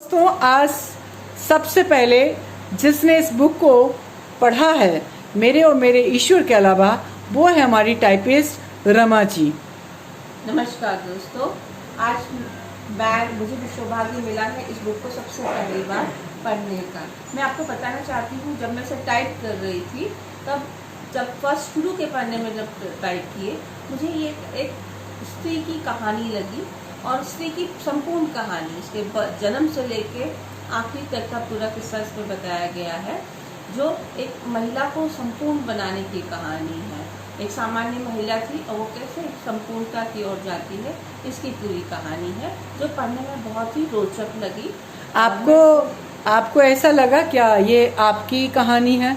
दोस्तों, आज सबसे पहले जिसने इस बुक को पढ़ा है मेरे और मेरे ईश्वर के अलावा, वो है हमारी टाइपिस्ट रमा जी। नमस्कार दोस्तों, आज मुझे भी सौभाग्य मिला है इस बुक को सबसे पहली बार पढ़ने का। मैं आपको बताना चाहती हूँ, जब मैं इसे टाइप कर रही थी तब जब फर्स्ट शुरू के पन्ने में जब टाइप किए, मुझे ये एक स्त्री की कहानी लगी और स्त्री की संपूर्ण कहानी, इसके जन्म से लेके आखिरी तक का पूरा किस्सा इसमें बताया गया है, जो एक महिला को संपूर्ण बनाने की कहानी है। एक सामान्य महिला थी और वो कैसे संपूर्णता की ओर जाती है, इसकी पूरी कहानी है, जो पढ़ने में बहुत ही रोचक लगी। आपको ऐसा लगा क्या ये आपकी कहानी है?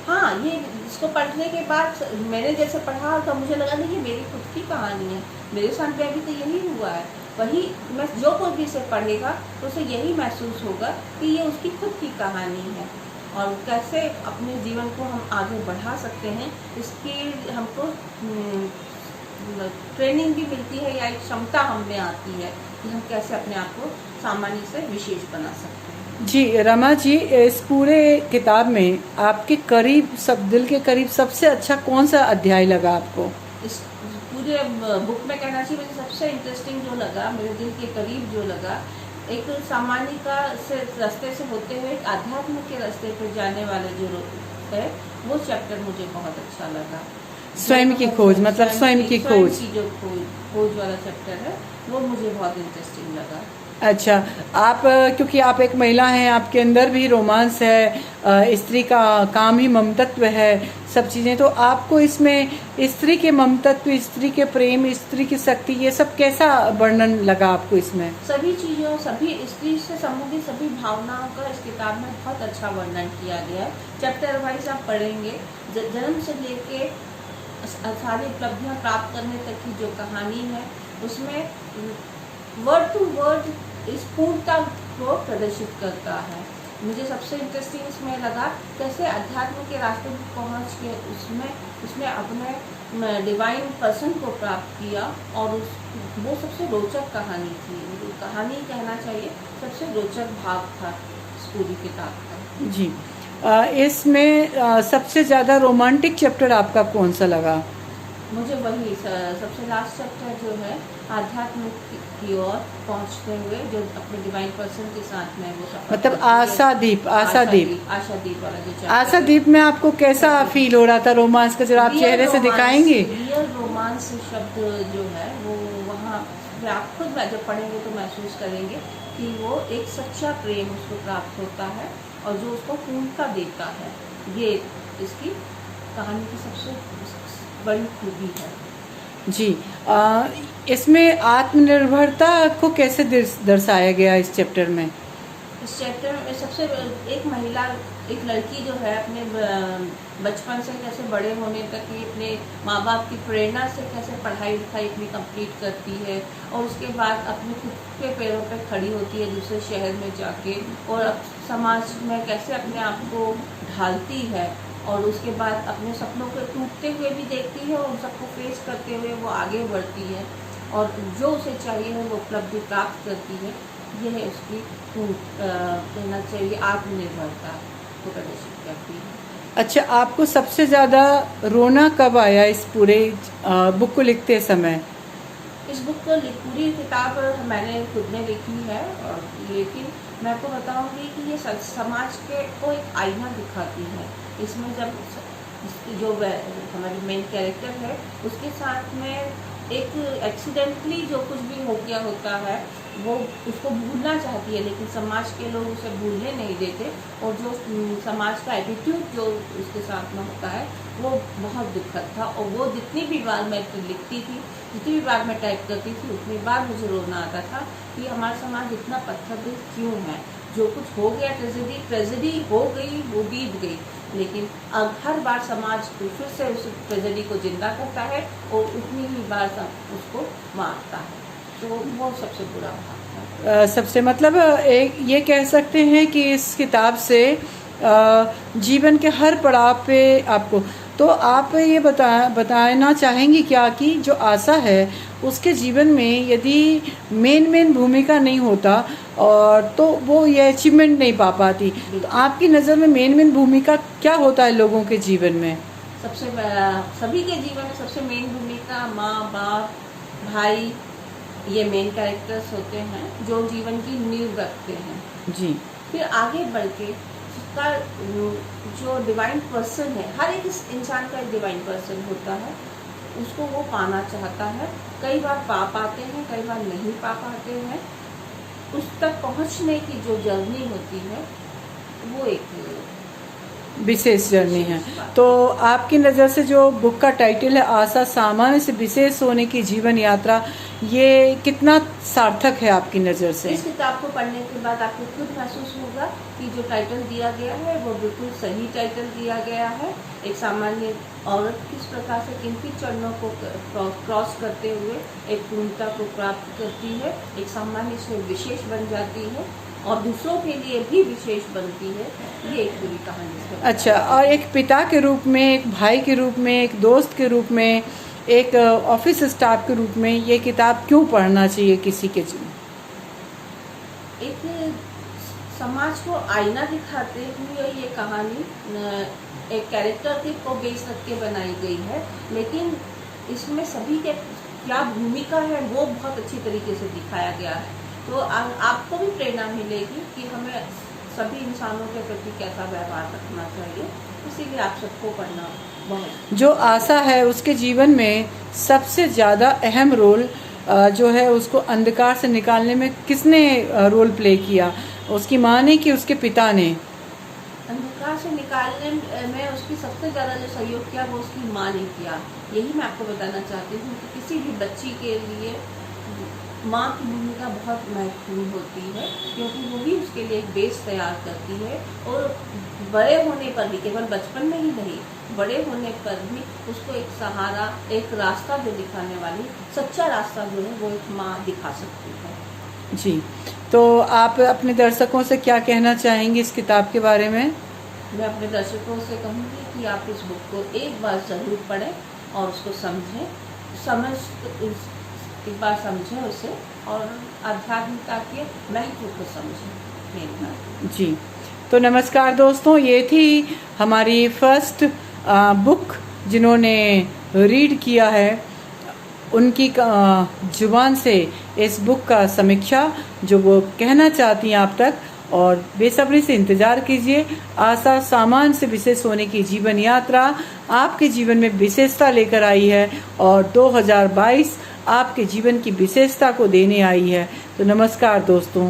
हाँ, ये इसको पढ़ने के बाद मैंने जैसे पढ़ा तो मुझे लगा नहीं, ये मेरी खुद की कहानी है, मेरे साथ में अभी तो यही हुआ है। वही मैं जो कोई भी इसे पढ़ेगा तो उसे यही महसूस होगा कि ये उसकी खुद की कहानी है और कैसे अपने जीवन को हम आगे बढ़ा सकते हैं, इसकी हमको ट्रेनिंग भी मिलती है या एक क्षमता हमें आती है कि हम कैसे अपने आप को सामान्य से विशेष बना सकते हैं। जी रमा जी, इस पूरे किताब में आपके करीब सब दिल के करीब सबसे अच्छा कौन सा अध्याय लगा आपको? इस पूरे बुक में कहना चाहिए मुझे सबसे इंटरेस्टिंग जो लगा, मेरे दिल के करीब जो लगा, एक सामान्य का से रास्ते से होते हुए एक आध्यात्म के रास्ते पर जाने वाले जो है, वो चैप्टर मुझे बहुत अच्छा लगा। स्वयं की खोज, मतलब स्वयं की खोज की जो खोज वाला चैप्टर है, वो मुझे बहुत इंटरेस्टिंग लगा। अच्छा, आप क्योंकि आप एक महिला हैं, आपके अंदर भी रोमांस है, स्त्री का काम ही ममतत्व है, सब चीज़ें, तो आपको इसमें स्त्री के ममतत्व, स्त्री के प्रेम, स्त्री की शक्ति, ये सब कैसा वर्णन लगा आपको इसमें? सभी चीज़ों, सभी स्त्री से संबंधित सभी भावनाओं का इस किताब में बहुत अच्छा वर्णन किया गया है। चैप्टर वाइज आप पढ़ेंगे, जन्म से लेके सारी उपलब्धियाँ प्राप्त करने तक की जो कहानी है, उसमें वर्ड टू वर्ड इस पूर्णता को प्रदर्शित करता है। मुझे सबसे इंटरेस्टिंग इसमें लगा कैसे अध्यात्म के रास्ते में पहुँच के उसने अपने डिवाइन पर्सन को प्राप्त किया और वो सबसे रोचक कहानी थी। कहानी कहना चाहिए सबसे रोचक भाग था इस पूरी किताब का। जी, इसमें सबसे ज़्यादा रोमांटिक चैप्टर आपका कौन सा लगा? मुझे वही सबसे लास्ट चैप्टर जो है, आध्यात्म की ओर पहुंचते हुए जो अपने डिवाइन पर्सन के साथ में वो मतलब आशादीप वाला जो चैप्टर, आशादीप में आपको कैसा फील हो रहा था रोमांस का, जरा आप चेहरे से दिखाएंगे? रियल रोमांस शब्द जो है वो वहाँ आप खुद जब पढ़ेंगे तो महसूस करेंगे कि वो एक सच्चा प्रेम उसको प्राप्त होता है और जो उसको पूर्णता देता है। ये इसकी कहानी की सबसे बड़ी खूबी है। जी, इसमें आत्मनिर्भरता को कैसे दर्शाया गया इस चैप्टर में? इस चैप्टर में सबसे एक महिला, एक लड़की जो है अपने बचपन से कैसे बड़े होने तक की अपने माँ बाप की प्रेरणा से कैसे पढ़ाई लिखाई अपनी कंप्लीट करती है और उसके बाद अपने खुद के पैरों पे खड़ी होती है दूसरे शहर में जाके, और समाज में कैसे अपने आप को ढालती है और उसके बाद अपने सपनों को टूटते हुए भी देखती है और उन सबको फेस करते हुए वो आगे बढ़ती है और जो उसे चाहिए है वो उपलब्धि प्राप्त करती है। यह है उसकी कहना चाहिए आत्मनिर्भरता को प्रदर्शित करती है। अच्छा, आपको सबसे ज़्यादा रोना कब आया इस पूरे बुक को लिखते समय? इस बुक को पूरी किताब मैंने खुद ने लिखी है, और लेकिन मैं आपको बताऊंगी कि ये समाज के को एक आईना दिखाती है। इसमें जब जो हमारी मेन कैरेक्टर है उसके साथ में एक एक्सीडेंटली जो कुछ भी हो गया होता है, वो उसको भूलना चाहती है, लेकिन समाज के लोग उसे भूलने नहीं देते और जो समाज का एटीट्यूड जो उसके साथ में होता है वो बहुत दुखद था। और वो जितनी भी बार मैं लिखती थी, जितनी भी बार मैं टाइप करती थी, उतनी बार मुझे रोना आता था कि हमारा समाज इतना पत्थर दिल क्यों है। जो कुछ हो गया, ट्रेजेडी हो गई, वो बीत गई, लेकिन अब हर बार समाज फिर से उस ट्रेजेडी को जिंदा करता है और उतनी ही बार उसको मारता है। तो वो सबसे बुरा भाग था। सबसे मतलब एक ये कह सकते हैं कि इस किताब से जीवन के हर पड़ाव पे आपको तो आप ये बताना चाहेंगी क्या कि जो आशा है उसके जीवन में यदि मेन भूमिका नहीं होता और तो वो ये अचीवमेंट नहीं पा पाती, तो आपकी नज़र में मेन भूमिका क्या होता है लोगों के जीवन में? सभी के जीवन में सबसे मेन भूमिका माँ बाप भाई, ये मेन कैरेक्टर्स होते हैं जो जीवन की नींव रखते हैं जी। फिर आगे बढ़ के उसका जो डिवाइन पर्सन है, हर एक इंसान का एक डिवाइन पर्सन होता है, उसको वो पाना चाहता है। कई बार पा पाते हैं, कई बार नहीं पा पाते हैं। उस तक पहुंचने की जो जर्नी होती है वो एक विशेष जर्नी है। तो आपकी नज़र से जो बुक का टाइटल है आशा सामान्य से विशेष होने की जीवन यात्रा, ये कितना सार्थक है आपकी नज़र से? इस किताब को पढ़ने के बाद आपको खुद महसूस होगा कि जो टाइटल दिया गया है वो बिल्कुल सही टाइटल दिया गया है। एक सामान्य औरत किस प्रकार से किन चरणों को क्रॉस करते हुए एक पूर्णता को प्राप्त करती है, एक सामान्य से विशेष बन जाती है और दूसरों के लिए भी विशेष बनती है। ये एक पूरी कहानी है। अच्छा, और एक पिता के रूप में, एक भाई के रूप में, एक दोस्त के रूप में, एक ऑफिस स्टाफ के रूप में ये किताब क्यों पढ़ना चाहिए किसी के जीवन? एक समाज को आईना दिखाते हुए ये कहानी एक कैरेक्टर को बेस रख के बनाई गई है, लेकिन इसमें सभी के क्या भूमिका है वो बहुत अच्छी तरीके से दिखाया गया है। तो आपको भी प्रेरणा मिलेगी कि हमें सभी इंसानों के प्रति कैसा व्यवहार रखना चाहिए। इसीलिए आप सबको पढ़ना बहुत। जो आशा है उसके जीवन में सबसे ज़्यादा अहम रोल जो है उसको अंधकार से निकालने में किसने रोल प्ले किया? उसकी माँ ने कि उसके पिता ने? अंधकार से निकालने में उसकी सबसे ज़्यादा जो सहयोग किया वो उसकी माँ ने किया। यही मैं आपको बताना चाहती हूँ कि किसी भी बच्ची के लिए माँ की भूमिका बहुत महत्वपूर्ण होती है, क्योंकि वो भी उसके लिए एक बेस तैयार करती है और बड़े होने पर भी, केवल बचपन में ही नहीं, बड़े होने पर भी उसको एक सहारा, एक रास्ता जो दिखाने वाली सच्चा रास्ता जो है वो एक माँ दिखा सकती है। जी, तो आप अपने दर्शकों से क्या कहना चाहेंगे इस किताब के बारे में? मैं अपने दर्शकों से कहूँगी कि आप इस बुक को एक बार ज़रूर पढ़ें और उसको समझें, एक बार समझें उसे और आध्यात्मिकता के महत्व को समझें। जी, तो नमस्कार दोस्तों, ये थी हमारी फर्स्ट बुक जिन्होंने रीड किया है, उनकी जुबान से इस बुक का समीक्षा जो वो कहना चाहती हैं आप तक, और बेसब्री से इंतज़ार कीजिए। आशा सामान्य से विशेष होने की जीवन यात्रा आपके जीवन में विशेषता लेकर आई है और 2022 आपके जीवन की विशेषता को देने आई है। तो नमस्कार दोस्तों।